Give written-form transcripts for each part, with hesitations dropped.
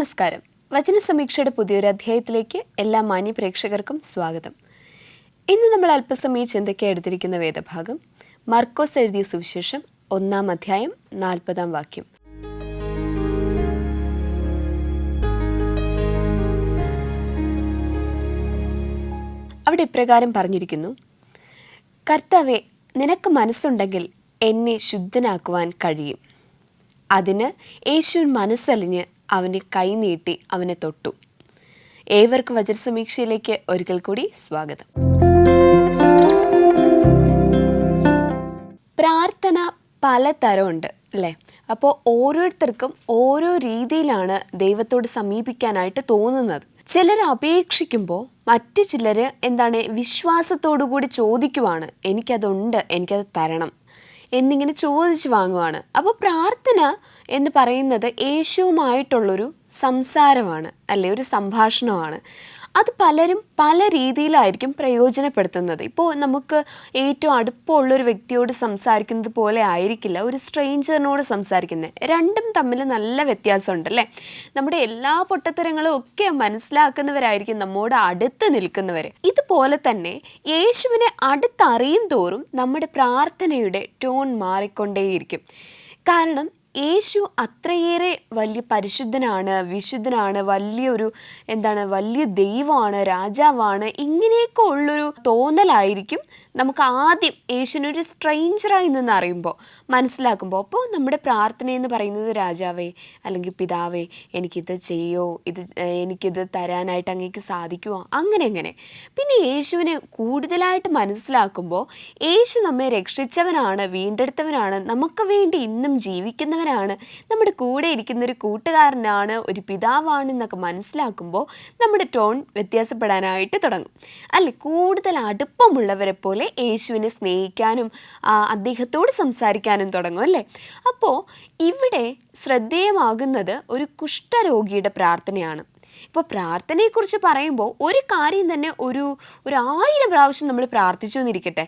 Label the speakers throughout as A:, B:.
A: നമസ്കാരം. വചന സമീക്ഷയുടെ പുതിയൊരു അധ്യായത്തിലേക്ക് എല്ലാ മാന്യ പ്രേക്ഷകർക്കും സ്വാഗതം. ഇന്ന് നമ്മൾ അല്പസമയം ചിന്തയ്ക്ക് എടുത്തിരിക്കുന്ന വേദഭാഗം മർക്കോസ് എഴുതിയ സുവിശേഷം 1-ാം അധ്യായം 40-ാം വാക്യം. അവിടെ ഇപ്രകാരം പറഞ്ഞിരിക്കുന്നു: കർത്താവേ, നിനക്ക് മനസ്സുണ്ടെങ്കിൽ എന്നെ ശുദ്ധനാക്കുവാൻ കഴിയും. അതിന് യേശുവിൻ മനസ്സലിഞ്ഞ് അവൻ്റെ കൈ നീട്ടി അവനെ തൊട്ടു. ഏവർക്കും വചനസമീക്ഷയിലേക്ക് ഒരിക്കൽ കൂടി സ്വാഗതം. പ്രാർത്ഥന പലതരമുണ്ട് അല്ലേ? അപ്പോൾ ഓരോരുത്തർക്കും ഓരോ രീതിയിലാണ് ദൈവത്തോട് സമീപിക്കാനായിട്ട് തോന്നുന്നത്. ചിലർ അപേക്ഷിക്കുമ്പോൾ മറ്റു ചിലർ വിശ്വാസത്തോടു കൂടി ചോദിക്കുവാണ്, എനിക്കതുണ്ട്, എനിക്കത് തരണം എന്നിങ്ങനെ ചോദിച്ച് വാങ്ങുവാണ്. അപ്പോൾ പ്രാർത്ഥന എന്ന് പറയുന്നത് യേശുവുമായിട്ടുള്ളൊരു സംസാരമാണ് അല്ലേ, ഒരു സംഭാഷണമാണ്. അത് പലരും പല രീതിയിലായിരിക്കും പ്രയോജനപ്പെടുത്തുന്നത്. ഇപ്പോൾ നമുക്ക് ഏറ്റവും അടുപ്പമുള്ളൊരു വ്യക്തിയോട് സംസാരിക്കുന്നത് പോലെ ആയിരിക്കില്ല ഒരു സ്ട്രേഞ്ചറിനോട് സംസാരിക്കുന്നത്. രണ്ടും തമ്മിൽ നല്ല വ്യത്യാസമുണ്ടല്ലേ. നമ്മുടെ എല്ലാ പൊട്ടത്തരങ്ങളും ഒക്കെ മനസ്സിലാക്കുന്നവരായിരിക്കും നമ്മോട് അടുത്ത് നിൽക്കുന്നവർ. ഇതുപോലെ തന്നെ യേശുവിനെ അടുത്തറിയും തോറും നമ്മുടെ പ്രാർത്ഥനയുടെ ടോൺ മാറിക്കൊണ്ടേയിരിക്കും. കാരണം യേശു അത്രയേറെ വലിയ പരിശുദ്ധനാണ്, വിശുദ്ധനാണ്, വലിയ ദൈവമാണ്, രാജാവാണ്. ഇങ്ങനെയൊക്കെ ഉള്ളൊരു തോന്നലായിരിക്കും നമുക്ക് ആദ്യം യേശുവിനൊരു സ്ട്രേഞ്ചറായി നിന്ന് അറിയുമ്പോൾ മനസ്സിലാക്കുമ്പോൾ. അപ്പോൾ നമ്മുടെ പ്രാർത്ഥനയെന്ന് പറയുന്നത്, രാജാവേ അല്ലെങ്കിൽ പിതാവേ, എനിക്കിത് ചെയ്യോ, എനിക്കിത് തരാനായിട്ട് അങ്ങേക്ക് സാധിക്കുമോ, അങ്ങനെ. പിന്നെ യേശുവിനെ കൂടുതലായിട്ട് മനസ്സിലാക്കുമ്പോൾ യേശു നമ്മെ രക്ഷിച്ചവനാണ്, വീണ്ടെടുത്തവനാണ്, നമുക്ക് വേണ്ടി ഇന്നും ജീവിക്കുന്നവനാണ്, നമ്മുടെ കൂടെ ഇരിക്കുന്നൊരു കൂട്ടുകാരനാണ്, ഒരു പിതാവാണെന്നൊക്കെ മനസ്സിലാക്കുമ്പോൾ നമ്മുടെ ടോൺ വ്യത്യാസപ്പെടാനായിട്ട് തുടങ്ങും അല്ലേ. കൂടുതൽ അടുപ്പമുള്ളവരെ പോലെ യേശുവിനെ സ്നേഹിക്കാനും അദ്ദേഹത്തോട് സംസാരിക്കാനും തുടങ്ങും അല്ലേ. അപ്പോൾ ഇവിടെ ശ്രദ്ധേയമാകുന്നത് ഒരു കുഷ്ഠരോഗിയുടെ പ്രാർത്ഥനയാണ്. ഇപ്പോൾ പ്രാർത്ഥനയെക്കുറിച്ച് പറയുമ്പോൾ ഒരു കാര്യം തന്നെ ഒരു 1000 പ്രാവശ്യം നമ്മൾ പ്രാർത്ഥിച്ചു എന്നിരിക്കട്ടെ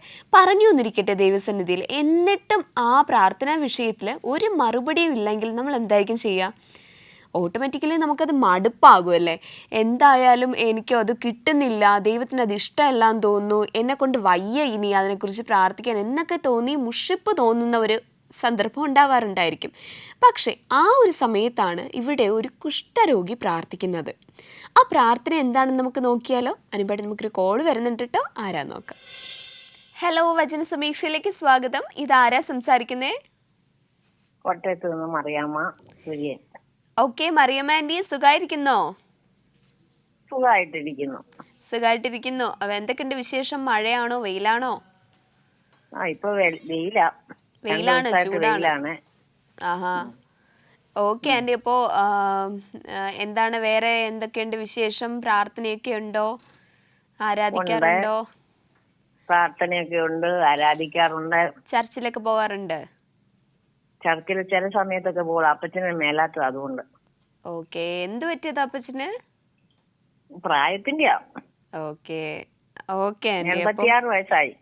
A: ദൈവസന്നിധിയിൽ, എന്നിട്ടും ആ പ്രാർത്ഥനാ വിഷയത്തിൽ ഒരു മറുപടിയും ഇല്ലെങ്കിൽ നമ്മൾ എന്തായിരിക്കും ചെയ്യുക? ഓട്ടോമാറ്റിക്കലി നമുക്കത് മടുപ്പാകും അല്ലേ. എന്തായാലും എനിക്കത് അത് കിട്ടുന്നില്ല, ദൈവത്തിന് അത് ഇഷ്ടമല്ലാന്ന് തോന്നുന്നു, എന്നെക്കൊണ്ട് വയ്യ ഇനി അതിനെക്കുറിച്ച് പ്രാർത്ഥിക്കാൻ എന്നൊക്കെ തോന്നി മുഷിപ്പ് തോന്നുന്ന ഒരു സന്ദർഭം ഉണ്ടാവാറുണ്ടായിരിക്കും. പക്ഷേ ആ ഒരു സമയത്താണ് ഇവിടെ ഒരു കുഷ്ഠരോഗി പ്രാർത്ഥിക്കുന്നത്. ആ പ്രാർത്ഥന എന്താണെന്ന് നമുക്ക് നോക്കിയാലോ? അതിനുപാടി നമുക്കൊരു കോൾ വരുന്നുണ്ട് കേട്ടോ. ആരാ നോക്കാം. ഹലോ, വചന സമീക്ഷയിലേക്ക് സ്വാഗതം. ഇതാരാ സംസാരിക്കുന്നേ?
B: കോട്ടയത്ത് നിന്ന് മറിയാമ്മ കുര്യൻ.
A: ഓക്കെ, മറിയമ്മ ആൻറ്റി സുഖമായിരിക്കുന്നോ? സുഖമായിട്ടിരിക്കുന്നു. അപ്പൊ എന്തൊക്കെയുണ്ട് വിശേഷം? മഴയാണോ വെയിലാണോ?
B: ഇപ്പൊ വെയിലാണ്, ചൂടാണ്.
A: ആഹാ, ഓക്കെ ആൻറ്റി. അപ്പോൾ എന്താണ് വേറെ എന്തൊക്കെയുണ്ട് വിശേഷം? പ്രാർത്ഥനയൊക്കെ ഉണ്ടോ? ആരാധിക്കാറുണ്ടോ?
B: പ്രാർത്ഥനയൊക്കെ ഉണ്ട്, ആരാധിക്കാറുണ്ട്.
A: ചർച്ചിലൊക്കെ പോകാറുണ്ട്?
B: ചർച്ചിൽ ചില സമയത്തൊക്കെ പോകും. അപ്പച്ചന് മേലാത്തത്, അതുകൊണ്ട്.
A: ഓക്കെ, എന്ത് പറ്റിയത് അപ്പച്ചന്?
B: പ്രായത്തിന്റെ.
A: Okay aunty.
B: 86 വയസ്സായി.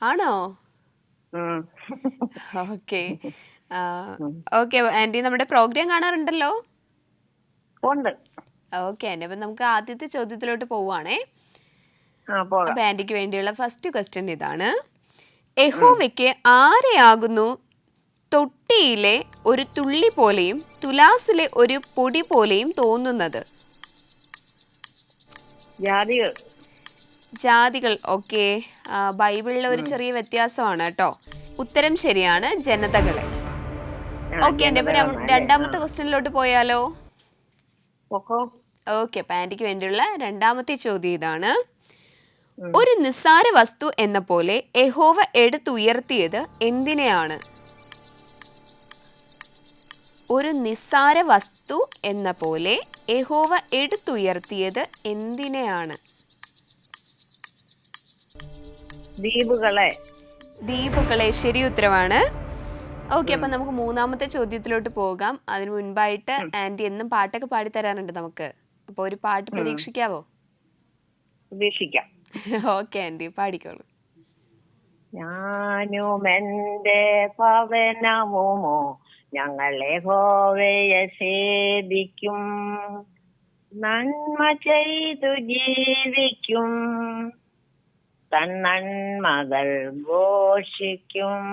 A: ആണോ? ഓക്കെ ആൻറ്റി, നമ്മുടെ പ്രോഗ്രാം കാണാറുണ്ടല്ലോ?
B: ഉണ്ട്.
A: ഓക്കെ ആൻറ്റി, അപ്പം നമുക്ക് ആദ്യത്തെ ചോദ്യത്തിലോട്ട് പോവുകയാണേ. അപ്പം ആൻറ്റിക്ക് വേണ്ടിയുള്ള ഫസ്റ്റ് ക്വസ്റ്റ്യൻ ഇതാണ്: യഹോവയ്ക്ക് ആരെയാകുന്നു തൊട്ടിയിലെ ഒരു തുള്ളി പോലെയും തുലാസിലെ ഒരു പൊടി പോലെയും തോന്നുന്നത്? ജാതികൾ. ഓക്കെ, ബൈബിളിലെ ഒരു ചെറിയ വ്യത്യാസമാണ് കേട്ടോ. ഉത്തരം ശരിയാണ്, ജനതകളെ. ഓക്കെ ആൻറ്റി, അപ്പൊ രണ്ടാമത്തെ ക്വസ്റ്റ്യനിലോട്ട് പോയാലോ? ഓക്കെ, അപ്പൊ ആൻറ്റിക്ക് വേണ്ടിയുള്ള രണ്ടാമത്തെ ചോദ്യം ഇതാണ്: ഒരു നിസ്സാര വസ്തു എന്ന പോലെ യഹോവ എടുത്തുയർത്തിയത് എന്തിനെയാണ്? ഒരു നിസ്സാര വസ്തു എന്ന പോലെ യഹോവ എടുത്തുയർത്തിയത് എന്തിനെയാണ്? ദ്വീപുകളെ ശരി ഉത്തരവാണ്. ഓക്കെ, അപ്പൊ നമുക്ക് മൂന്നാമത്തെ ചോദ്യത്തിലോട്ട് പോകാം. അതിന് മുൻപായിട്ട് ആന്റി എന്നും പാട്ടൊക്കെ പാടിത്തരാറുണ്ട് നമുക്ക്. അപ്പൊ ഒരു പാട്ട് പ്രതീക്ഷിക്കാവോ? Okay aunty, പാടിക്കോളൂ.
B: ഞാനും എന്റെ പവനവുമോ ഞങ്ങൾ യഹോവയെ സേവിക്കും, നന്മ ചെയ്തു ജീവിക്കും, തന്നന്മകൾ ഘോഷിക്കും.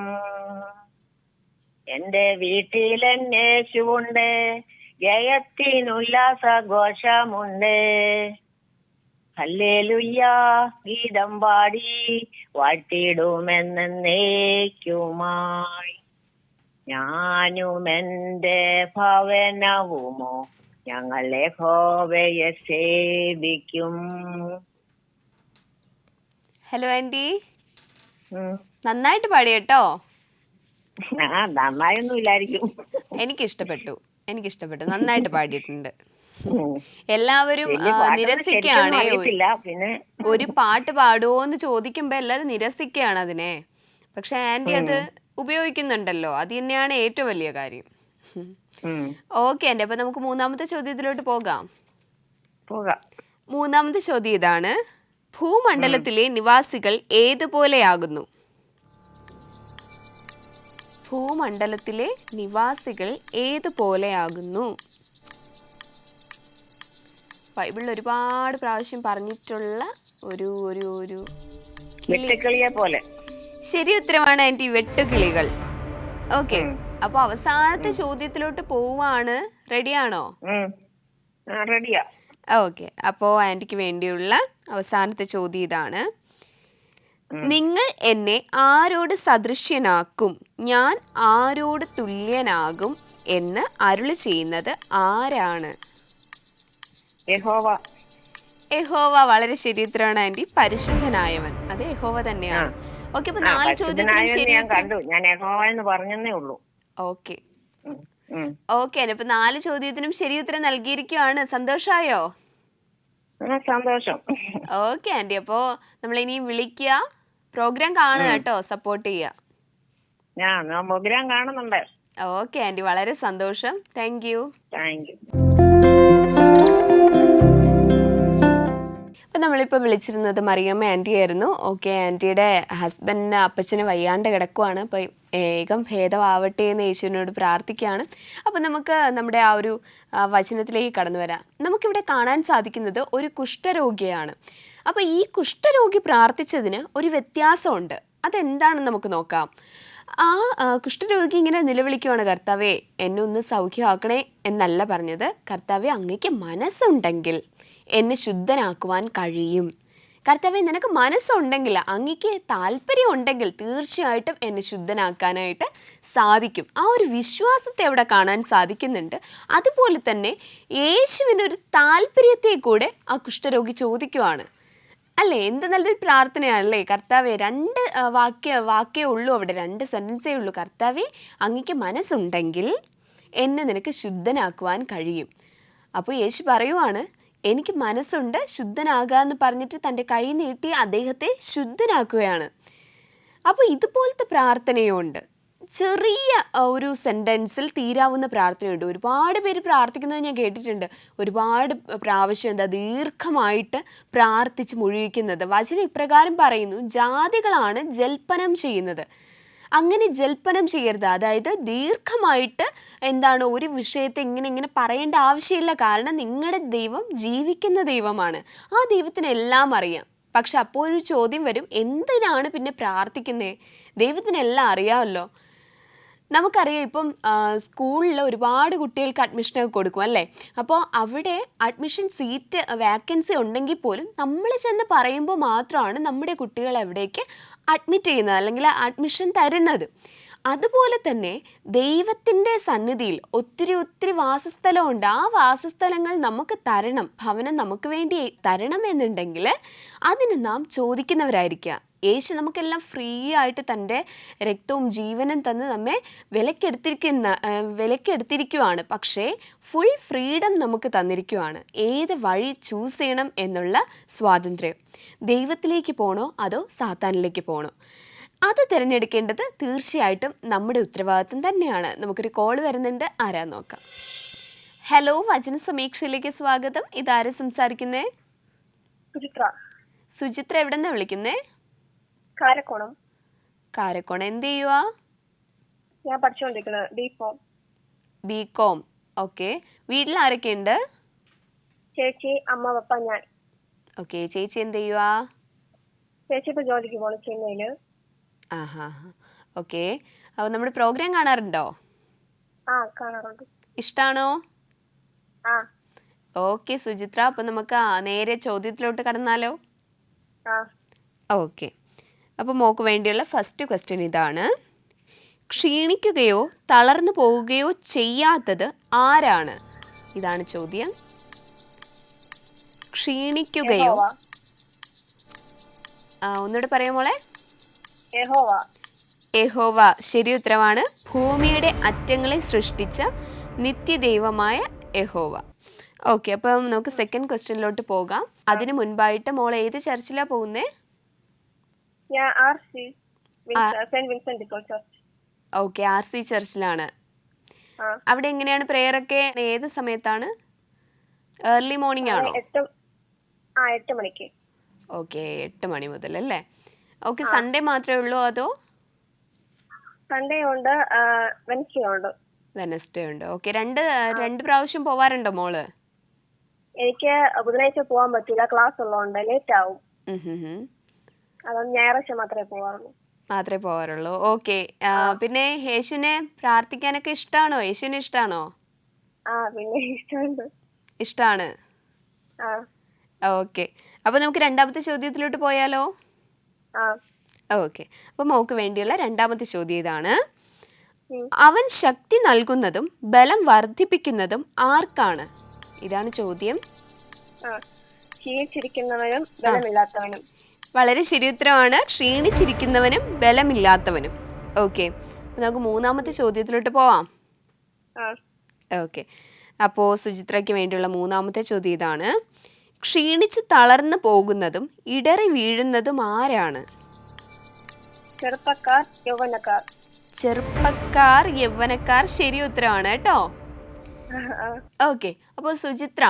B: എന്റെ വീട്ടിൽ യേശുവുണ്ട്, ജയത്തിനുല്ലാസഘോഷമുണ്ട്. ഹല്ലേലൂയ ഗീതം പാടി വാഴ്ത്തിടുമെന്നേക്കുമായി. ഞാനും എന്റെ ഭവനവുമോ ഞങ്ങൾ യഹോവയെ സേവിക്കും.
A: ഹലോ ആൻറ്റി,
B: ഉം.
A: നന്നായിട്ട് പാടി കേട്ടോ.
B: നന്നായൊന്നും ഇല്ലായിരിക്കും.
A: എനിക്കിഷ്ടപ്പെട്ടു, നന്നായിട്ട് പാടിയിട്ടുണ്ട്. എല്ലാവരും
B: വലിയ പാട്ടൊന്നും ശരിക്കൊന്നും
A: നിരസിക്കുകയാണേ.
B: അറിയത്തില്ല. പിന്നെ
A: ഒരു പാട്ട് പാടുമോ എന്ന് ചോദിക്കുമ്പോൾ എല്ലാവരും നിരസിക്കുകയാണ് അതിനെ. പക്ഷെ ആൻറ്റി അത് ഉപയോഗിക്കുന്നുണ്ടല്ലോ, അത് തന്നെയാണ് ഏറ്റവും വലിയ കാര്യം. ഓക്കെ ആൻറ്റി, അപ്പൊ നമുക്ക് മൂന്നാമത്തെ ചോദ്യത്തിലോട്ട് പോകാം. മൂന്നാമത്തെ ചോദ്യം ഇതാണ്: ഭൂമണ്ഡലത്തിലെ നിവാസികൾ ഏതുപോലെയാകുന്നു? ഭൂമണ്ഡലത്തിലെ നിവാസികൾ ഏതുപോലെയാകുന്നു? ബൈബിളിൽ ഒരുപാട് പ്രാവശ്യം പറഞ്ഞിട്ടുള്ള ഒരു ഒരു ഒരു
B: വെട്ടുക്കിളിയെ പോലെ.
A: ശരി ഉത്തരമാണ് ആൻറ്റി, വെട്ടുകിളികൾ. ഓക്കെ, അപ്പൊ അവസാനത്തെ ചോദ്യത്തിലോട്ട് പോവാണ്. റെഡിയാണോ?
B: റെഡിയാ.
A: ഓക്കെ, അപ്പോ ആൻറ്റിക്ക് വേണ്ടിയുള്ള അവസാനത്തെ ചോദ്യം ഇതാണ്: നിങ്ങൾ എന്നെ ആരോട് സദൃശ്യനാക്കും, ഞാൻ ആരോട് തുല്യനാകും എന്ന് അരുളി ചെയ്യുന്നത് ആരാണ്?
B: യഹോവ.
A: യഹോവ. വളരെ ശരി ഉത്തരമാണ് ആൻറ്റി, പരിശുദ്ധനായവൻ. അത് യഹോവ തന്നെയാണ്. ഓക്കെ, അപ്പൊ 4 ചോദ്യത്തിനും ശരി
B: കണ്ടു. ഞാൻ യഹോവ എന്ന് പറഞ്ഞേ ഉള്ളൂ.
A: ഓക്കെ ഓക്കെ, അപ്പൊ 4 ചോദ്യത്തിനും ശരി ഉത്തരം നൽകിയിരിക്കുവാണ്. സന്തോഷായോ?
B: സന്തോഷം.
A: ഓക്കെ ആൻറ്റി, അപ്പോ നമ്മൾ ഇനിയും വിളിക്കുക, പ്രോഗ്രാം കാണുക കേട്ടോ, സപ്പോർട്ട് ചെയ്യുക.
B: ഞാൻ പ്രോഗ്രാം കാണുന്നുണ്ട്.
A: ഓക്കെ ആൻറ്റി, വളരെ സന്തോഷം. Thank you.
B: Thank you.
A: അപ്പം നമ്മളിപ്പോൾ വിളിച്ചിരുന്നത് മറിയമ്മ ആൻറ്റി ആയിരുന്നു. ഓക്കെ, ആൻറ്റിയുടെ ഹസ്ബൻഡിന് അപ്പച്ചന് വയ്യാണ്ട് കിടക്കുവാണ്. അപ്പോൾ വേഗം ഭേദമാവട്ടെ എന്ന് യേശുവിനോട് പ്രാർത്ഥിക്കുകയാണ്. അപ്പോൾ നമുക്ക് നമ്മുടെ ആ ഒരു വചനത്തിലേക്ക് കടന്നു വരാം. നമുക്കിവിടെ കാണാൻ സാധിക്കുന്നത് ഒരു കുഷ്ഠരോഗിയാണ്. അപ്പോൾ ഈ കുഷ്ഠരോഗി പ്രാർത്ഥിച്ചതിന് ഒരു വ്യത്യാസമുണ്ട്. അതെന്താണെന്ന് നമുക്ക് നോക്കാം. ആ കുഷ്ഠരോഗി ഇങ്ങനെ നിലവിളിക്കുവാണ്: കർത്താവേ, എന്നെ ഒന്ന് സൗഖ്യമാക്കണേ എന്നല്ല പറഞ്ഞത്. കർത്താവേ, അങ്ങേക്ക് മനസ്സുണ്ടെങ്കിൽ എന്നെ ശുദ്ധനാക്കുവാൻ കഴിയും. കർത്താവേ, നിനക്ക് മനസ്സുണ്ടെങ്കിൽ, അങ്ങേക്ക് താല്പര്യം ഉണ്ടെങ്കിൽ തീർച്ചയായിട്ടും എന്നെ ശുദ്ധനാക്കാനായിട്ട് സാധിക്കും. ആ ഒരു വിശ്വാസത്തെ അവിടെ കാണാൻ സാധിക്കുന്നുണ്ട്. അതുപോലെ തന്നെ യേശുവിനൊരു താല്പര്യത്തെ കൂടെ ആ കുഷ്ഠരോഗി ചോദിക്കുവാണ്. അല്ലേ, എന്ത് നല്ലൊരു പ്രാർത്ഥനയാണല്ലേ. കർത്താവേ, 2 വാക്യേ ഉള്ളൂ അവിടെ, 2 സെൻറ്റൻസേ ഉള്ളൂ. കർത്താവേ, അങ്ങേക്ക് മനസ്സുണ്ടെങ്കിൽ എന്നെ നിനക്ക് ശുദ്ധനാക്കുവാൻ കഴിയും. അപ്പോൾ യേശു പറയുവാണ്, എനിക്ക് മനസ്സുണ്ട്, ശുദ്ധനാകാമെന്ന് പറഞ്ഞിട്ട് തൻ്റെ കൈ നീട്ടി അദ്ദേഹത്തെ ശുദ്ധനാക്കുകയാണ്. അപ്പോൾ ഇതുപോലത്തെ പ്രാർത്ഥനയുണ്ട്. ചെറിയ ഒരു സെൻറ്റൻസിൽ തീരാവുന്ന പ്രാർത്ഥനയുണ്ട്. ഒരുപാട് പേര് പ്രാർത്ഥിക്കുന്നത് ഞാൻ കേട്ടിട്ടുണ്ട്. ഒരുപാട് പ്രാവശ്യം ദീർഘമായിട്ട് പ്രാർത്ഥിച്ച് മുഴുവിക്കുന്നത്. വചനം ഇപ്രകാരം പറയുന്നു: ജാതികളാണ് ജൽപ്പനം ചെയ്യുന്നത്. അങ്ങനെ ജൽപ്പനം ചെയ്യരുത്. അതായത് ദീർഘമായിട്ട് ഒരു വിഷയത്തെ ഇങ്ങനെ പറയേണ്ട ആവശ്യമില്ല. കാരണം നിങ്ങളുടെ ദൈവം ജീവിക്കുന്ന ദൈവമാണ്. ആ ദൈവത്തിന് എല്ലാം അറിയാം. പക്ഷെ അപ്പോൾ ഒരു ചോദ്യം വരും: എന്തിനാണ് പിന്നെ പ്രാർത്ഥിക്കുന്നത്? ദൈവത്തിനെല്ലാം അറിയാമല്ലോ. നമുക്കറിയാം, ഇപ്പം സ്കൂളിൽ ഒരുപാട് കുട്ടികൾക്ക് അഡ്മിഷനൊക്കെ കൊടുക്കും അല്ലേ. അപ്പോൾ അവിടെ അഡ്മിഷൻ സീറ്റ് വാക്കൻസി ഉണ്ടെങ്കിൽ പോലും നമ്മൾ ചെന്ന് പറയുമ്പോൾ മാത്രമാണ് നമ്മുടെ കുട്ടികൾ എവിടേക്ക് അഡ്മിറ്റ് ചെയ്യുന്നത്, അല്ലെങ്കിൽ അഡ്മിഷൻ തരുന്നത്. അതുപോലെ തന്നെ ദൈവത്തിൻ്റെ സന്നിധിയിൽ ഒത്തിരി വാസസ്ഥലമുണ്ട്. ആ വാസസ്ഥലങ്ങൾ നമുക്ക് തരണം, ഭവനം നമുക്ക് വേണ്ടി തരണം എന്നുണ്ടെങ്കിൽ അതിന് നാം ചോദിക്കുന്നവരായിരിക്കുക. യേശു നമുക്കെല്ലാം ഫ്രീ ആയിട്ട് തൻ്റെ രക്തവും ജീവനും തന്ന് നമ്മെ വിലക്കെടുത്തിരിക്കുവാണ്. പക്ഷേ ഫുൾ ഫ്രീഡം നമുക്ക് തന്നിരിക്കുവാണ്. ഏത് വഴി ചൂസ് ചെയ്യണം എന്നുള്ള സ്വാതന്ത്ര്യം. ദൈവത്തിലേക്ക് പോകണോ അതോ സാത്താനിലേക്ക് പോകണോ, അത് തിരഞ്ഞെടുക്കേണ്ടത് തീർച്ചയായിട്ടും നമ്മുടെ ഉത്തരവാദിത്വം തന്നെയാണ്. നമുക്കൊരു കോൾ വരുന്നുണ്ട്, ആരാ നോക്കാം. ഹലോ, വചന സമീക്ഷയിലേക്ക് സ്വാഗതം. ഇതാരാ സംസാരിക്കുന്നേ? സുചിത്ര. എവിടെ നിന്നാണ് വിളിക്കുന്നേ?
C: കാരക്കോണം.
A: കാരക്കോണം. എന്ത് ചെയ്യുവാ?
C: ഞാൻ പഠിച്ചുകൊണ്ടിരിക്കുന്നത് D.Pharm.
A: ബികോം. ഓക്കെ. വീട്ടിൽ ആരൊക്കെയുണ്ട്?
C: ചേച്ചി, അമ്മ, പപ്പ, ഞാൻ.
A: ഓക്കെ. ചേച്ചി എന്ത് ചെയ്യുവാ?
C: ചേച്ചി ഇപ്പൊ ജോലിക്ക് പോണു ചെന്നൈയില്.
A: ആഹാ. ഓക്കെ. അപ്പോൾ നമ്മുടെ പ്രോഗ്രാം കാണാറുണ്ടോ?
C: ആ, കാണാറുണ്ട്.
A: ഇഷ്ടാണോ?
C: ആ.
A: ഓക്കെ സുചിത്ര, അപ്പോൾ നമുക്ക് നേരെ ചോദ്യത്തിലോട്ട് കടന്നാലോ?
C: ആ.
A: ഓക്കെ. അപ്പോൾ മോക്ക് വേണ്ടിയുള്ള ഫസ്റ്റ് ക്വസ്റ്റ്യൻ ഇതാണ്. ക്ഷീണിക്കുകയോ തളർന്നു പോവുകയോ ചെയ്യാത്തത് ആരാണ്? ഇതാണ് ചോദ്യം. ക്ഷീണിക്കുകയോ
C: യഹോവ.
A: ഒന്നുകൂടെ പറയാം മോളെ.
C: യഹോവ.
A: യഹോവ ശരി ഉത്തരവാണ്. ഭൂമിയുടെ അറ്റങ്ങളെ സൃഷ്ടിച്ച നിത്യദൈവമായ യഹോവ. ഓക്കെ. അപ്പം നമുക്ക് സെക്കൻഡ് ക്വസ്റ്റ്യനിലോട്ട് പോകാം. അതിന് മുൻപായിട്ട് മോൾ ഏത് ചർച്ചിലാണ് പോകുന്നേ?
C: ഞാൻ RC saint Vincent de Paul church.
A: Okay. RC ചർച്ചിലാണ്.
C: ആ.
A: അവിടെ എങ്ങനെയാണ് പ്രെയർ ഒക്കെ? ഏത് സമയത്താണ്? ഏർലി മോർണിംഗ് ആണോ?
C: 8 മണിക്ക്.
A: ഓക്കെ. 8 മണി മുതൽ അല്ലേ? ഓക്കെ. സൺഡേ മാത്രമേ ഉള്ളൂ അതോ
C: സൺഡേ ഉണ്ട്, വെനസ്ഡേ ഉണ്ട്.
A: വെനസ്ഡേ ഉണ്ട്. ഓക്കെ. രണ്ട് പ്രാവശ്യം പോവാറുണ്ടോ മോള്?
C: എനിക്ക് ബുധനാഴ്ച പോകാൻ പറ്റില്ല, ക്ലാസ് ഉള്ളതുകൊണ്ട് ലേറ്റ് ആവും. അതുകൊണ്ട് ഞായറാഴ്ച മാത്രമേ പോവാറുള്ളൂ.
A: മാത്രമേ പോവാറുള്ളൂ. ഓക്കെ. പിന്നെ യേശുവിനെ പ്രാർത്ഥിക്കാനൊക്കെ ഇഷ്ടമാണോ? യേശുവിനെ ഇഷ്ടമാണോ?
C: ആ, പിന്നെ ഇഷ്ടമുണ്ട്.
A: ഇഷ്ടമാണ്.
C: ആ.
A: ഓക്കെ. അപ്പോൾ നമുക്ക് രണ്ടാമത്തെ ചോദ്യത്തിലോട്ട് പോയാലോ?
C: ആ.
A: ഓക്കെ. അപ്പോൾ മോക്ക് വേണ്ടിയുള്ള രണ്ടാമത്തെ ചോദ്യം ഇതാണ്. അവൻ ശക്തി നൽകുന്നതും ബലം വർദ്ധിപ്പിക്കുന്നതും ആർക്കാണ്? ഇതാണ് ചോദ്യം.
C: ആ. ക്ഷീണിച്ചിരിക്കുന്നവനും ബലമില്ലാത്തവനും.
A: വളരെ ശരി ഉത്തരവാണ്. ക്ഷീണിച്ചിരിക്കുന്നവനും ബലമില്ലാത്തവനും. ഓക്കെ. നമുക്ക് മൂന്നാമത്തെ ചോദ്യത്തിലോട്ട് പോവാം.
C: ആ.
A: ഓക്കെ. അപ്പോൾ സുചിത്രയ്ക്ക് വേണ്ടിയുള്ള മൂന്നാമത്തെ ചോദ്യം ഇതാണ്. ക്ഷീണിച്ച് തളർന്നു പോകുന്നതും ഇടറി വീഴുന്നതും ആരാണ്?
C: ചെറുപ്പക്കാർ, യൗവനക്കാർ.
A: ചെറുപ്പക്കാർ, യൗവനക്കാർ ശരി ഉത്തരവാണ് കേട്ടോ.
C: ആ.
A: ഓക്കെ. അപ്പോൾ സുചിത്ര,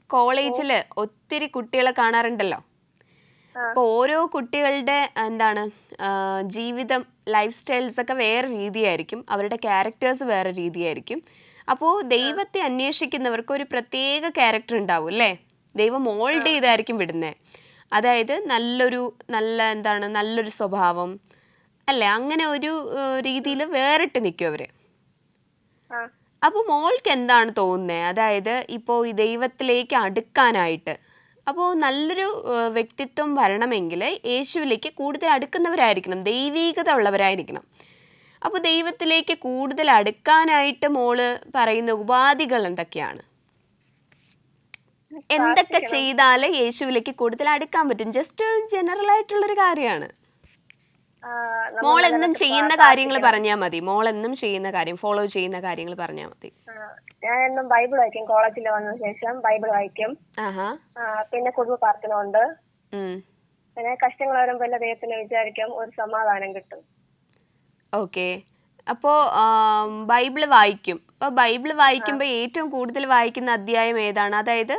A: കോളേജിൽ ഒത്തിരി കുട്ടികളെ കാണാറുണ്ടല്ലോ. അപ്പോൾ ഓരോ കുട്ടികളുടെ ജീവിതം, ലൈഫ് സ്റ്റൈൽസ് ഒക്കെ വേറെ രീതിയായിരിക്കും. അവരുടെ ക്യാരക്ടേഴ്സ് വേറെ രീതിയായിരിക്കും. അപ്പോൾ ദൈവത്തെ അന്വേഷിക്കുന്നവർക്ക് ഒരു പ്രത്യേക ക്യാരക്ടർ ഉണ്ടാവും അല്ലേ? ദൈവം മോൾഡ് ചെയ്തായിരിക്കും വിടുന്നത്. അതായത് നല്ലൊരു സ്വഭാവം അല്ലേ? അങ്ങനെ ഒരു രീതിയിൽ വേറിട്ട് നിൽക്കും അവർ. അപ്പോൾ മോൾക്ക് എന്താണ് തോന്നുന്നത്? അതായത് ഇപ്പോൾ ഈ ദൈവത്തിലേക്ക് അടുക്കാനായിട്ട്, അപ്പോൾ നല്ലൊരു വ്യക്തിത്വം വരണമെങ്കിൽ യേശുവിലേക്ക് കൂടുതൽ അടുക്കുന്നവരായിരിക്കണം, ദൈവീകത ഉള്ളവരായിരിക്കണം. അപ്പോൾ ദൈവത്തിലേക്ക് കൂടുതൽ അടുക്കാനായിട്ട് മോള് പറയുന്ന ഉപാധികൾ എന്തൊക്കെയാണ്? എന്തൊക്കെ ചെയ്താൽ യേശുവിലേക്ക് കൂടുതൽ അടുക്കാൻ പറ്റും? ജസ്റ്റ് ഒരു ജനറൽ ആയിട്ടുള്ളൊരു കാര്യമാണ്. മോൾ എന്നും ചെയ്യുന്ന കാര്യങ്ങൾ പറഞ്ഞാൽ മതി. മോൾ എന്നും ചെയ്യുന്ന കാര്യം, ഫോളോ ചെയ്യുന്ന കാര്യങ്ങൾ പറഞ്ഞാൽ മതി.
C: ഞാൻ എന്നും ബൈബിൾ വായിക്കും. കോളേജിൽ വന്ന ശേഷം ബൈബിൾ വായിക്കും. പിന്നെ കുടുംബ പ്രാർത്ഥന ഉണ്ട്. പിന്നെ കഷ്ടങ്ങൾ വരുമ്പോൾ എല്ലാ ദൈവത്തിനെ വിചാരിക്കും, ഒരു സമാധാനം കിട്ടും.
A: ഓക്കെ. അപ്പോൾ ബൈബിള് വായിക്കും. അപ്പോൾ ബൈബിള് വായിക്കുമ്പോൾ ഏറ്റവും കൂടുതൽ വായിക്കുന്ന അധ്യായം ഏതാണ്? അതായത്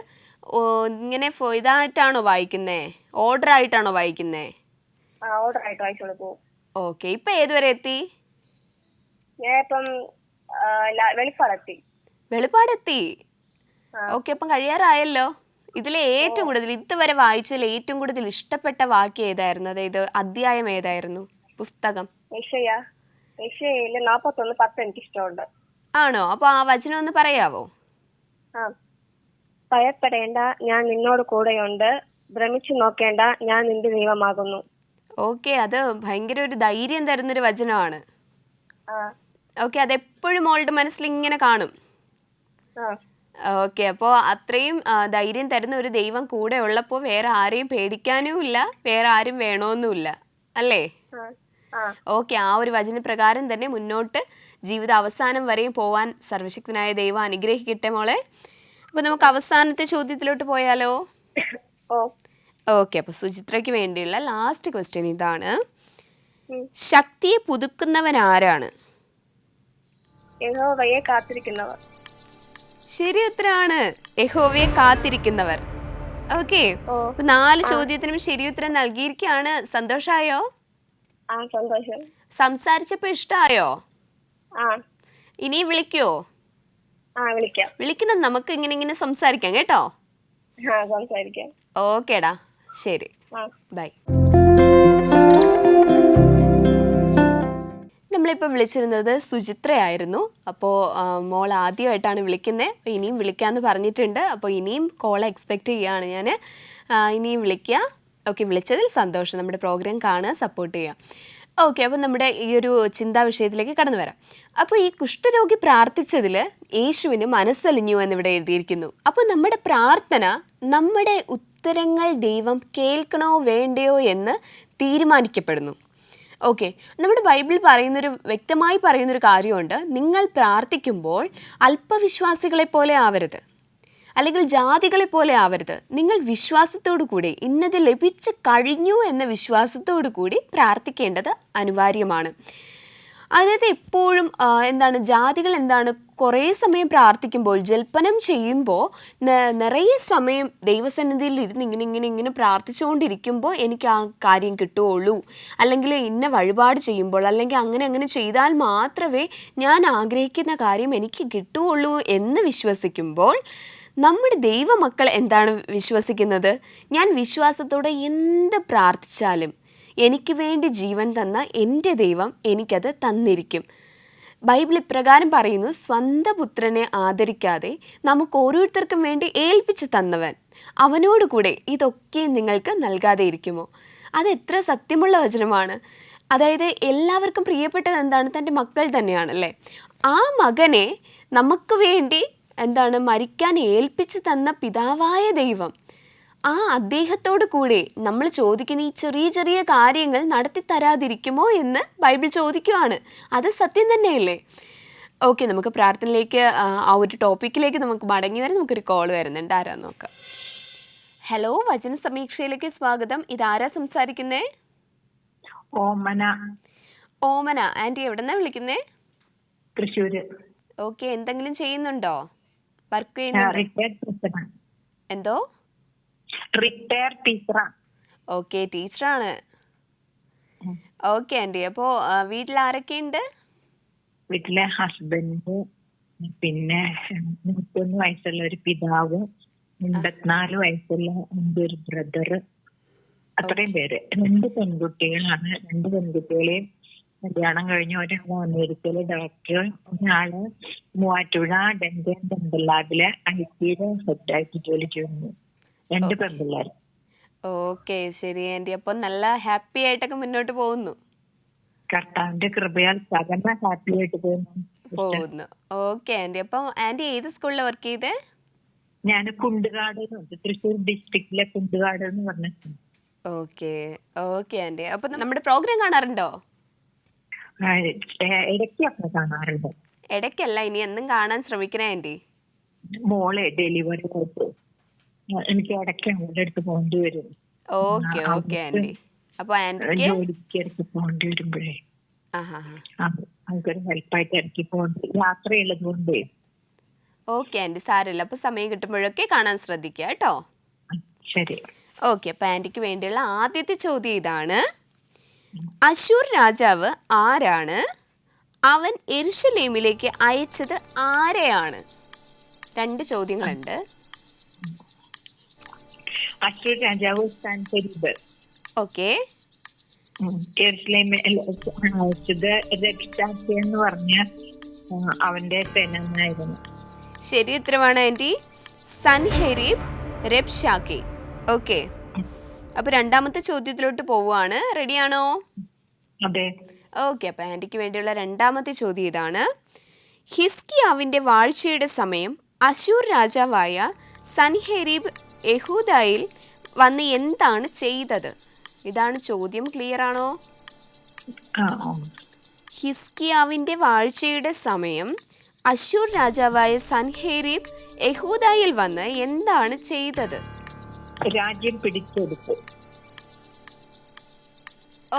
A: ഇങ്ങനെ ഇതായിട്ടാണോ വായിക്കുന്നേ? ഓർഡർ ആയിട്ടാണോ വായിക്കുന്നേ?
C: ഓർഡർ ആയിട്ട് വായിച്ചോളൂ പോകും.
A: ഓക്കെ. ഇപ്പം ഏതുവരെ എത്തി?
C: ഞാൻ ഇപ്പം വെളിപ്പാടെത്തി.
A: വെളിപ്പാടെത്തി. ഓക്കെ. അപ്പം കഴിയാറായല്ലോ. ഇതിലെ ഏറ്റവും കൂടുതൽ ഇതുവരെ വായിച്ചതിൽ ഏറ്റവും കൂടുതൽ ഇഷ്ടപ്പെട്ട വാക്യം ഏതായിരുന്നു? അതായത് അധ്യായം ഏതായിരുന്നു? പുസ്തകം
C: യെശയ്യായിൽ 41:10 എനിക്ക് ഇഷ്ടമുണ്ട്.
A: ആണോ? അപ്പോൾ ആ വചനം ഒന്ന് പറയാവോ?
C: ഭയപ്പെടേണ്ട, ഞാൻ നിന്നോട് കൂടെയുണ്ട്. ഭ്രമിച്ചു നോക്കേണ്ട, ഞാൻ നിന്റെ ദൈവമാകുന്നു.
A: ഓക്കെ. അത് ഭയങ്കര ഒരു ധൈര്യം തരുന്നൊരു വചനമാണ്. ഓക്കെ. അതെപ്പോഴും മോളുടെ മനസ്സിൽ ഇങ്ങനെ കാണും. ഓക്കെ. അപ്പോൾ അത്രയും ധൈര്യം തരുന്ന ഒരു ദൈവം കൂടെ ഉള്ളപ്പോൾ വേറെ ആരെയും പേടിക്കാനും ഇല്ല, വേറെ ആരും വേണമെന്നുമില്ല അല്ലേ? ഓക്കെ. ആ ഒരു വചനപ്രകാരം തന്നെ മുന്നോട്ട് ജീവിത അവസാനം വരെയും പോവാൻ സർവശക്തനായ ദൈവം അനുഗ്രഹിക്കട്ടെ മോളെ. അപ്പോൾ നമുക്ക് അവസാനത്തെ ചോദ്യത്തിലോട്ട് പോയാലോ? ഓക്കെ. അപ്പോൾ സുചിത്രയ്ക്ക് വേണ്ടിയുള്ള ലാസ്റ്റ് ക്വസ്റ്റ്യൻ ഇതാണ്. ശക്തിയെ പുതുക്കുന്നവൻ ആരാണ്?
C: യഹോവയെ കാത്തിരിക്കുന്നവർ.
A: ശരി ഉത്തരമാണ്. യഹോവയെ കാത്തിരിക്കുന്നവർ. ഓക്കെ. 4 ചോദ്യത്തിനും ശരി ഉത്തരം നൽകിയിരിക്കുകയാണ്. സന്തോഷായോ?
C: സന്തോഷം.
A: സംസാരിച്ചപ്പോൾ ഇഷ്ടമായോ? ഇനി വിളിക്കോ?
C: വിളിക്കാം.
A: വിളിക്കുന്നത് നമുക്ക് ഇങ്ങനെ സംസാരിക്കാം കേട്ടോ.
C: സംസാരിക്കാം.
A: ഓക്കേടാ, ശരി, ബൈ. നമ്മളിപ്പോൾ വിളിച്ചിരുന്നത് സുചിത്രയായിരുന്നു. അപ്പോൾ മോൾ ആദ്യമായിട്ടാണ് വിളിക്കുന്നത്. അപ്പോൾ ഇനിയും വിളിക്കാമെന്ന് പറഞ്ഞിട്ടുണ്ട്. അപ്പോൾ ഇനിയും കോൾ എക്സ്പെക്റ്റ് ചെയ്യുകയാണ് ഞാൻ. ഇനിയും വിളിക്കുക. ഓക്കെ, വിളിച്ചതിൽ സന്തോഷം. നമ്മുടെ പ്രോഗ്രാം കാണുക, സപ്പോർട്ട് ചെയ്യുക. ഓക്കെ, അപ്പോൾ നമ്മുടെ ഈ ഒരു ചിന്താ വിഷയത്തിലേക്ക് കടന്നു വരാം. അപ്പോൾ ഈ കുഷ്ഠരോഗി പ്രാർത്ഥിച്ചതിൽ യേശുവിന് മനസ്സലിഞ്ഞു എന്നിവിടെ എഴുതിയിരിക്കുന്നു. അപ്പോൾ നമ്മുടെ പ്രാർത്ഥന, നമ്മുടെ ഉത്തരങ്ങൾ ദൈവം കേൾക്കണോ വേണ്ടയോ എന്ന് തീരുമാനിക്കപ്പെടുന്നു. ഓക്കെ, നമ്മുടെ ബൈബിൾ വ്യക്തമായി പറയുന്നൊരു കാര്യമുണ്ട്. നിങ്ങൾ പ്രാർത്ഥിക്കുമ്പോൾ അല്പവിശ്വാസികളെ പോലെ ആവരുത്, അല്ലെങ്കിൽ ജാതികളെ പോലെ ആവരുത്. നിങ്ങൾ വിശ്വാസത്തോടു കൂടി, ഇന്നത് ലഭിച്ചു കഴിഞ്ഞു എന്ന വിശ്വാസത്തോടു കൂടി പ്രാർത്ഥിക്കേണ്ടത് അനിവാര്യമാണ്. അതായത് എപ്പോഴും ജാതികൾ കുറേ സമയം പ്രാർത്ഥിക്കുമ്പോൾ, ജൽപ്പനം ചെയ്യുമ്പോൾ നിറയെ സമയം ദൈവസന്നിധിയിൽ ഇരുന്ന് ഇങ്ങനെ പ്രാർത്ഥിച്ചുകൊണ്ടിരിക്കുമ്പോൾ എനിക്ക് ആ കാര്യം കിട്ടുകയുള്ളൂ, അല്ലെങ്കിൽ ഇന്ന വഴിപാട് ചെയ്യുമ്പോൾ, അല്ലെങ്കിൽ അങ്ങനെ ചെയ്താൽ മാത്രമേ ഞാൻ ആഗ്രഹിക്കുന്ന കാര്യം എനിക്ക് കിട്ടുകയുള്ളൂ എന്ന് വിശ്വസിക്കുമ്പോൾ, നമ്മുടെ ദൈവമക്കൾ എന്താണ് വിശ്വസിക്കുന്നത്? ഞാൻ വിശ്വാസത്തോടെ എന്ത് പ്രാർത്ഥിച്ചാലും എനിക്ക് വേണ്ടി ജീവൻ തന്ന എൻ്റെ ദൈവം എനിക്കത് തന്നിരിക്കും. ബൈബിൾ ഇപ്രകാരം പറയുന്നു, സ്വന്തം പുത്രനെ ആദരിക്കാതെ നമുക്ക് ഓരോരുത്തർക്കും വേണ്ടി ഏൽപ്പിച്ചു തന്നവൻ അവനോടുകൂടെ ഇതൊക്കെയും നിങ്ങൾക്ക് നൽകാതെ ഇരിക്കുമോ? അത് എത്ര സത്യമുള്ള വചനമാണ്. അതായത് എല്ലാവർക്കും പ്രിയപ്പെട്ടത് എന്താണ്? തൻ്റെ മക്കൾ തന്നെയാണല്ലേ. ആ മകനെ നമുക്ക് വേണ്ടി മരിക്കാൻ ഏൽപ്പിച്ചു തന്ന പിതാവായ ദൈവം, ആ അദ്ദേഹത്തോടു കൂടെ നമ്മൾ ചോദിക്കുന്ന ഈ ചെറിയ കാര്യങ്ങൾ നടത്തി തരാതിരിക്കുമോ എന്ന് ബൈബിൾ ചോദിക്കുവാണ്. അത് സത്യം തന്നെയല്ലേ? ഓക്കെ, നമുക്ക് പ്രാർത്ഥനയിലേക്ക്, ആ ഒരു ടോപ്പിക്കിലേക്ക് നമുക്ക് മടങ്ങി വരാൻ. നമുക്കൊരു കോൾ വരുന്നുണ്ട്. ആരാന്ന് നോക്കാം. ഹലോ, വചന സമീക്ഷയിലേക്ക് സ്വാഗതം. ഇതാരാ സംസാരിക്കുന്നേ? ഓമന ആൻറ്റി, എവിടെന്നാ വിളിക്കുന്നേ?
B: തൃശ്ശൂര്.
A: ഓക്കെ, എന്തെങ്കിലും ചെയ്യുന്നുണ്ടോ? വർക്ക് ചെയ്യുന്നുണ്ടോ? എന്തോ?
B: Retire teacher.
A: ഓക്കെ, ടീച്ചറാണ്. ഓക്കെ ആൻറ്റി, അപ്പോ വീട്ടിൽ ആരൊക്കെയുണ്ട്?
B: വീട്ടിലെ ഹസ്ബൻഡ്, പിന്നെ 31 വയസ്സുള്ള ഒരു പിതാവ്, 84 വയസ്സുള്ള എൻ്റെ ഒരു ബ്രദർ, അത്രയും പേര്. 2 പെൺകുട്ടികളാണ്. 2 പെൺകുട്ടികളെയും കല്യാണം കഴിഞ്ഞ് ഒരാള് അമേരിക്കയിലെ ഡോക്ടർ, ഒരാള് മൂവാറ്റുപുഴ ഡെന്റൽ ലാബിലെ IT ഹെഡായിട്ട് ജോലി ചെയ്യുന്നു. 2 പെൺപിള്ളേർ.
A: ഓക്കെ, ശരി ആൻറ്റി. അപ്പൊ നല്ല ഹാപ്പി ആയിട്ടൊക്കെ മുന്നോട്ട് പോകുന്നു.
B: കർത്താവിന്റെ കൃപയാൽ സകല ഹാപ്പി ആയിട്ട്
A: പോകുന്നു. ഓക്കെ ആൻറ്റി, അപ്പം ആൻറ്റി ഏത് സ്കൂളിലാണ് വർക്ക് ചെയ്തേ?
B: ഞാൻ കുണ്ടുകാട്, തൃശ്ശൂർ ഡിസ്ട്രിക്റ്റിലെ കുണ്ടുകാട് എന്ന് പറഞ്ഞ.
A: ഓക്കെ ഓക്കെ ആൻറ്റി, അപ്പൊ നമ്മുടെ പ്രോഗ്രാം കാണാറുണ്ടോ?
B: ഇടയ്ക്കൊക്കെ കാണാറുണ്ട്.
A: ഇടയ്ക്കല്ല, ഇനി എന്നും കാണാൻ ശ്രമിക്കണേ ആൻറ്റി.
B: മോളെ ഡെലിവറി ആയിട്ട് എനിക്ക് ഇടയ്ക്ക് അവളുടെ അടുത്ത് പോകേണ്ടി വരും.
A: Okay okay aunty. അപ്പൊ
B: ജോലിക്ക് ഇടയ്ക്ക് പോകേണ്ടി വരുമ്പോഴേ നമുക്കൊരു ഹെൽപ്പായിട്ട് ഇടയ്ക്ക് പോകേണ്ടി, യാത്രയുള്ളത് കൊണ്ട്.
A: ഓക്കെ ആൻറ്റി, സാരമില്ല. അപ്പൊ സമയം കിട്ടുമ്പോഴൊക്കെ കാണാൻ ശ്രദ്ധിക്കുക കേട്ടോ.
B: ശരി.
A: ഓക്കെ, അപ്പൊ ആൻറ്റിക്ക് വേണ്ടിയുള്ള ആദ്യത്തെ ചോദ്യം ഇതാണ്. അശൂർ രാജാവ് ആരാണ്? അവൻ യെരൂശലേമിലേക്ക് അയച്ചത് ആരെയാണ്? 2 ചോദ്യങ്ങളുണ്ട്.
B: അശൂർ രാജാവ് സൻഹെരീബ്.
A: ഓക്കെ.
B: യെരൂശലേമിൽ അയച്ചത് രബ്ശാക്കേ എന്ന് പറഞ്ഞ അവന്റെ സേനാനായിരുന്നു.
A: ശരി ഉത്തരമാണ് ആൻറ്റി. സൻഹെരീബ് രബ്ശാക്കേ. ഓക്കെ, അപ്പൊ 2ാമത്തെ ചോദ്യത്തിലോട്ട് പോവുകയാണ്. റെഡിയാണോ?
B: അതെ.
A: ഓക്കെ, അപ്പൊ ആൻറ്റിക്ക് വേണ്ടിയുള്ള 2ാമത്തെ ചോദ്യം ഇതാണ്. ഹിസ്കിയാവിന്റെ വാഴ്ചയുടെ സമയം അശൂർ രാജാവായ സൻഹെരീബ് യഹൂദയിൽ വന്ന് എന്താണ് ചെയ്തത്? ഇതാണ് ചോദ്യം. ക്ലിയർ ആണോ? ഹിസ്കിയാവിന്റെ വാഴ്ചയുടെ സമയം അശൂർ രാജാവായ സൻഹെരീബ് യഹൂദയിൽ വന്ന് എന്താണ് ചെയ്തത്?
B: രാജ്യം പിടിച്ചെടുത്തു.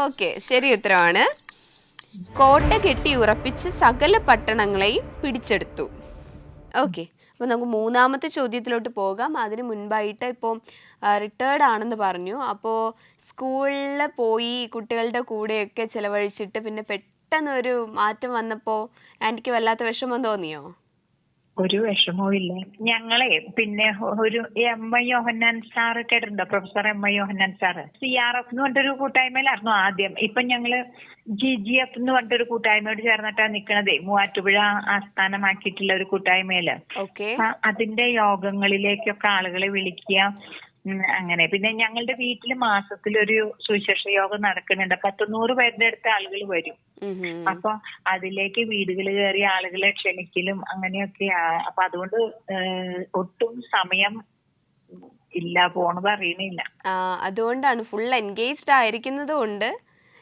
A: ഓക്കെ, ശരി ഉത്തരമാണ്. കോട്ട കെട്ടി ഉറപ്പിച്ച് സകല പട്ടണങ്ങളെയും പിടിച്ചെടുത്തു. ഓക്കെ, അപ്പോൾ നമുക്ക് 3ാമത്തെ ചോദ്യത്തിലോട്ട് പോകാം. അതിന് മുൻപായിട്ട് ഇപ്പോൾ റിട്ടയർഡ് ആണെന്ന് പറഞ്ഞു. അപ്പോൾ സ്കൂളിൽ പോയി കുട്ടികളുടെ കൂടെയൊക്കെ ചിലവഴിച്ചിട്ട് പിന്നെ പെട്ടെന്നൊരു മാറ്റം വന്നപ്പോൾ ആൻറ്റിക്ക് വല്ലാത്ത വിഷമം തോന്നിയോ?
B: ഒരു വിഷമവും ഇല്ല. ഞങ്ങളെ പിന്നെ ഒരു എം.ഐ. യോഹന്നാൻ സാറ് കേട്ടിട്ടുണ്ടോ? Professor M I. യോഹന്നാൻ സാറ് CRF എന്ന് പറഞ്ഞിട്ടൊരു കൂട്ടായ്മയിലായിരുന്നു ആദ്യം. ഇപ്പൊ ഞങ്ങള് GGF എന്ന് പറഞ്ഞിട്ടൊരു കൂട്ടായ്മയോട് ചേർന്നിട്ടാ നിക്കണതേ, മൂവാറ്റുപുഴ ആസ്ഥാനമാക്കിയിട്ടുള്ള ഒരു കൂട്ടായ്മയില്. അതിന്റെ യോഗങ്ങളിലേക്കൊക്കെ ആളുകളെ വിളിക്കുക. അങ്ങനെ പിന്നെ ഞങ്ങളുടെ വീട്ടില് മാസത്തിലൊരു സുവിശേഷ യോഗം നടക്കുന്നുണ്ട്. 100 പേരുടെ അടുത്ത് ആളുകൾ വരും. അപ്പൊ അതിലേക്ക് വീടുകൾ കയറി ആളുകളെ ക്ഷണിക്കലും അങ്ങനെയൊക്കെയാ. അപ്പൊ അതുകൊണ്ട് ഒട്ടും സമയം ഇല്ല, പോണത് അറിയണില്ല.
A: അതുകൊണ്ടാണ് ഫുൾ എൻഗേജ്ഡ് ആയിരിക്കുന്നത് കൊണ്ട്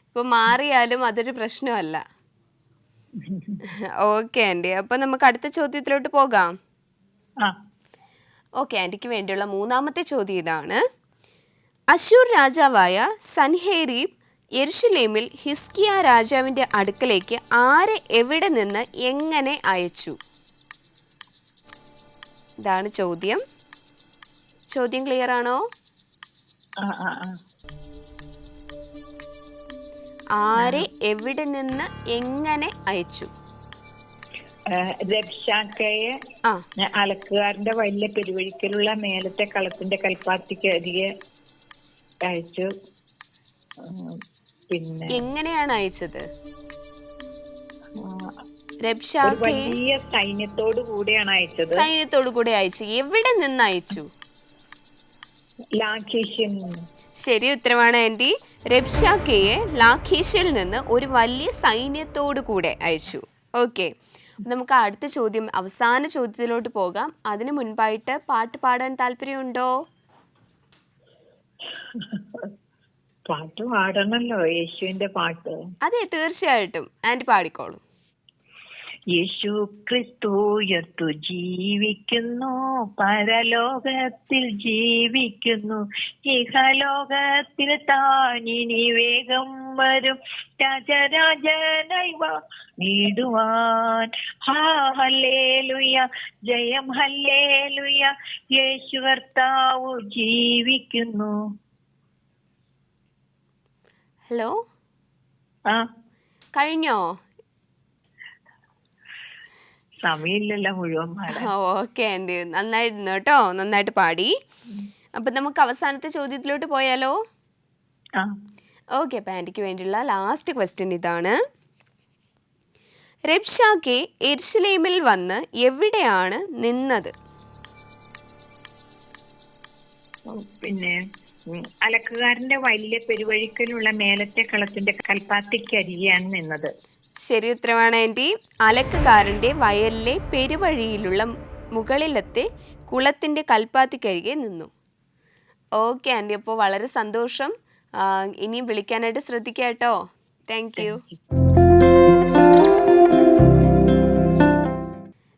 A: ഇപ്പൊ മാറിയാലും അതൊരു പ്രശ്നമല്ല. ഓക്കെ ആൻറ്റി, അപ്പൊ നമുക്ക് അടുത്ത ചോദ്യത്തിലോട്ട് പോകാം. ഓക്കെ, ആൻറ്റിക്ക് വേണ്ടിയുള്ള 3ാമത്തെ ചോദ്യം ഇതാണ്. അശൂർ രാജാവായ സൻഹേരീബ് യെരുശലേമിൽ ഹിസ്കിയ രാജാവിൻ്റെ അടുക്കലേക്ക് ആരെ എവിടെ നിന്ന് എങ്ങനെ അയച്ചു? ഇതാണ് ചോദ്യം. ചോദ്യം ക്ലിയർ ആണോ? ആരെ എവിടെ നിന്ന് എങ്ങനെ അയച്ചു?
B: രബ്ശാക്കയെ അലക്കുകാരന്റെ വലിയ പെരുവഴിക്കലുള്ള മേലത്തെ കളത്തിന്റെ കൽപ്പാത്തിക്കരികെ അയച്ചു. പിന്നെ
A: എങ്ങനെയാണ് അയച്ചത്?
B: വലിയ സൈന്യത്തോടു കൂടെയാണ് അയച്ചത്.
A: സൈന്യത്തോടു കൂടെ അയച്ചു. എവിടെ നിന്ന് അയച്ചു?
B: ലാഖീഷിൽ നിന്ന്.
A: ശരി ഉത്തരമാണ് ആൻറ്റി. രബ്ശാക്കയെ ലാഖീഷിൽ നിന്ന് ഒരു വലിയ സൈന്യത്തോടു കൂടെ അയച്ചു. ഓക്കെ, നമുക്ക് അടുത്ത ചോദ്യം, അവസാന ചോദ്യത്തിലോട്ട് പോകാം. അതിനു മുൻപായിട്ട് പാട്ട് പാടാൻ താല്പര്യമുണ്ടോ?
B: പാട്ട് പാടണല്ലോ, യേശുവിന്റെ പാട്ട്.
A: അതെ, തീർച്ചയായിട്ടും ആൻറ്റി പാടിക്കോളൂ.
B: യേശു ക്രിസ്തു ഉയർത്തു ജീവിക്കുന്നു, പരലോകത്തിൽ ജീവിക്കുന്നു, ഇഹലോകത്തിൽ താനിനി വേഗം വരും, രാജരാജനായി നീടുവാൻ. ഹല്ലേലൂയ, ജയം ഹല്ലേലൂയ, യേശു കർത്താവ് ജീവിക്കുന്നു.
A: ഹലോ, കഴിഞ്ഞോ?
B: സമയമില്ലല്ലോ മുഴുവൻ പാടാൻ.
A: ഓക്കെ ആൻറ്റി, നന്നായിരുന്നു കേട്ടോ, നന്നായിട്ട് പാടി. അപ്പം നമുക്ക് അവസാനത്തെ ചോദ്യത്തിലോട്ട് പോയാലോ? ഓക്കെ, അപ്പം ആൻറ്റിക്ക് വേണ്ടിയുള്ള ലാസ്റ്റ് ക്വസ്റ്റ്യൻ ഇതാണ്. രബ്ശാക്കെ യെരുശലേമിൽ വന്ന് എവിടെയാണ് നിന്നത്?
B: പിന്നെ അലക്കുകാരന്റെ വലിയ പെരുവഴിക്കലുള്ള മേലത്തെ കളത്തിന്റെ കൽപ്പാത്തിക്കരികെയാണ് നിന്നത്.
A: ശരി ഉത്തരമാണ് ആൻറ്റി. അലക്കുകാരൻ്റെ വയലിലെ പെരുവഴിയിലുള്ള മുകളിലത്തെ കുളത്തിൻ്റെ കൽപ്പാത്തിക്കരികെ നിന്നു. ഓക്കെ ആൻറ്റി, അപ്പോൾ വളരെ സന്തോഷം. ഇനിയും വിളിക്കാനായിട്ട് ശ്രദ്ധിക്കുക കേട്ടോ. Thank you.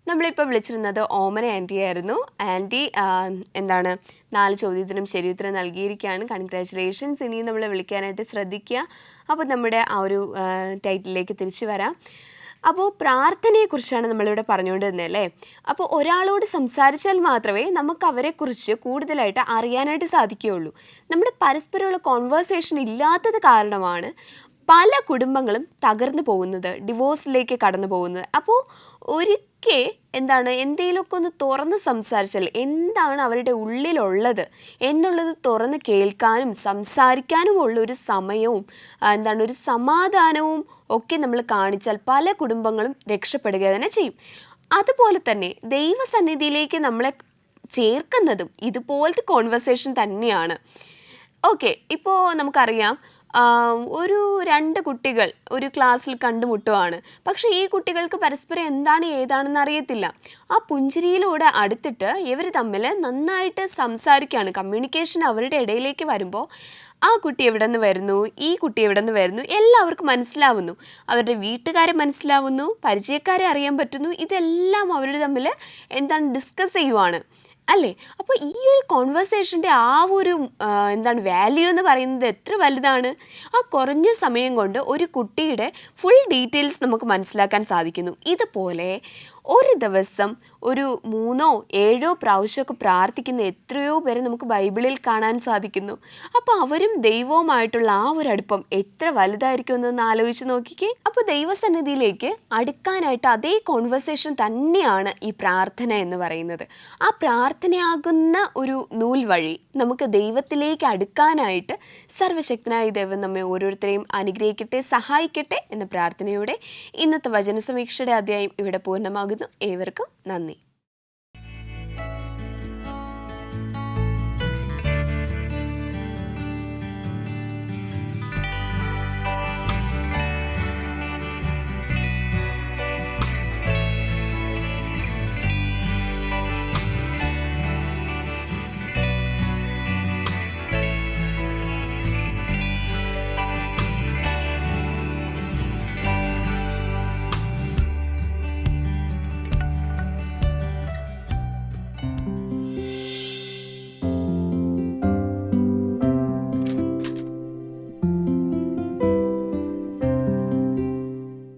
A: നമ്മളിപ്പോൾ വിളിച്ചിരുന്നത് ഓമന ആൻറ്റി ആയിരുന്നു. ആൻറ്റി 4 ചോദ്യത്തിനും ശരി ഉത്തരം നൽകിയിരിക്കുകയാണ്. കൺഗ്രാറ്റുലേഷൻസ്. ഇനിയും നമ്മളെ വിളിക്കാനായിട്ട് ശ്രദ്ധിക്കുക. അപ്പോൾ നമ്മുടെ ആ ഒരു ടൈറ്റിലേക്ക് തിരിച്ചു വരാം. അപ്പോൾ പ്രാർത്ഥനയെക്കുറിച്ചാണ് നമ്മളിവിടെ പറഞ്ഞുകൊണ്ടിരുന്നത് അല്ലേ. അപ്പോൾ ഒരാളോട് സംസാരിച്ചാൽ മാത്രമേ നമുക്ക് അവരെക്കുറിച്ച് കൂടുതലായിട്ട് അറിയാനായിട്ട് സാധിക്കുകയുള്ളൂ. നമ്മുടെ പരസ്പരമുള്ള കോൺവേഴ്സേഷൻ ഇല്ലാത്തത് കാരണമാണ് പല കുടുംബങ്ങളും തകർന്നു പോകുന്നത്, ഡിവോഴ്സിലേക്ക് കടന്നു പോകുന്നത്. അപ്പോൾ ഒരിക്കൽ എന്തെങ്കിലുമൊക്കെ ഒന്ന് തുറന്ന് സംസാരിച്ചാൽ എന്താണ് അവരുടെ ഉള്ളിലുള്ളത് എന്നുള്ളത് തുറന്ന് കേൾക്കാനും സംസാരിക്കാനും ഉള്ളൊരു സമയവും ഒരു സമാധാനവും ഒക്കെ നമ്മൾ കാണിച്ചാൽ പല കുടുംബങ്ങളും രക്ഷപ്പെടുക തന്നെ ചെയ്യും. അതുപോലെ തന്നെ ദൈവസന്നിധിയിലേക്ക് നമ്മളെ ചേർക്കുന്നതും ഇതുപോലത്തെ കോൺവെർസേഷൻ തന്നെയാണ്. ഓക്കെ, ഇപ്പോൾ നമുക്കറിയാം, ഒരു 2 കുട്ടികൾ ഒരു ക്ലാസ്സിൽ കണ്ടുമുട്ടുകയാണ്. പക്ഷേ ഈ കുട്ടികൾക്ക് പരസ്പരം എന്താണ് ഏതാണെന്ന് അറിയത്തില്ല. ആ പുഞ്ചിരിയിലൂടെ അടുത്തിട്ട് ഇവർ തമ്മിൽ നന്നായിട്ട് സംസാരിക്കുകയാണ്. കമ്മ്യൂണിക്കേഷൻ അവരുടെ ഇടയിലേക്ക് വരുമ്പോൾ ആ കുട്ടി എവിടെ നിന്ന് വരുന്നു, ഈ കുട്ടി എവിടെ നിന്ന് വരുന്നു, എല്ലാവർക്കും മനസ്സിലാവുന്നു. അവരുടെ വീട്ടുകാരെ മനസ്സിലാവുന്നു, പരിചയക്കാരെ അറിയാൻ പറ്റുന്നു. ഇതെല്ലാം അവർ തമ്മിൽ ഡിസ്കസ് ചെയ്യുവാണ് അല്ലേ. അപ്പോൾ ഈ ഒരു കോൺവെർസേഷൻ്റെ ആ ഒരു വാല്യൂ എന്ന് പറയുന്നത് എത്ര വലുതാണ്. ആ കുറഞ്ഞ സമയം കൊണ്ട് ഒരു കുട്ടിയുടെ ഫുൾ ഡീറ്റെയിൽസ് നമുക്ക് മനസ്സിലാക്കാൻ സാധിക്കുന്നു. ഇതുപോലെ ഒരു ദിവസം ഒരു 3-7 പ്രാവശ്യമൊക്കെ പ്രാർത്ഥിക്കുന്ന എത്രയോ പേരെ നമുക്ക് ബൈബിളിൽ കാണാൻ സാധിക്കുന്നു. അപ്പോൾ അവരും ദൈവവുമായിട്ടുള്ള ആ ഒരു അടുപ്പം എത്ര വലുതായിരിക്കും എന്നൊന്ന് ആലോചിച്ച് നോക്കിക്കേ. അപ്പോൾ ദൈവസന്നിധിയിലേക്ക് അടുക്കാനായിട്ട് അതേ കോൺവെർസേഷൻ തന്നെയാണ് ഈ പ്രാർത്ഥന എന്ന് പറയുന്നത്. ആ പ്രാർത്ഥനയാകുന്ന ഒരു നൂൽ വഴി നമുക്ക് ദൈവത്തിലേക്ക് അടുക്കാനായിട്ട് സർവ്വശക്തനായ ദൈവം നമ്മെ ഓരോരുത്തരെയും അനുഗ്രഹിക്കട്ടെ, സഹായിക്കട്ടെ എന്ന പ്രാർത്ഥനയോടെ ഇന്നത്തെ വചന സമീക്ഷയുടെ അധ്യായം ഇവിടെ പൂർണ്ണമാകുന്നു. ഏവർക്കും നന്ദി.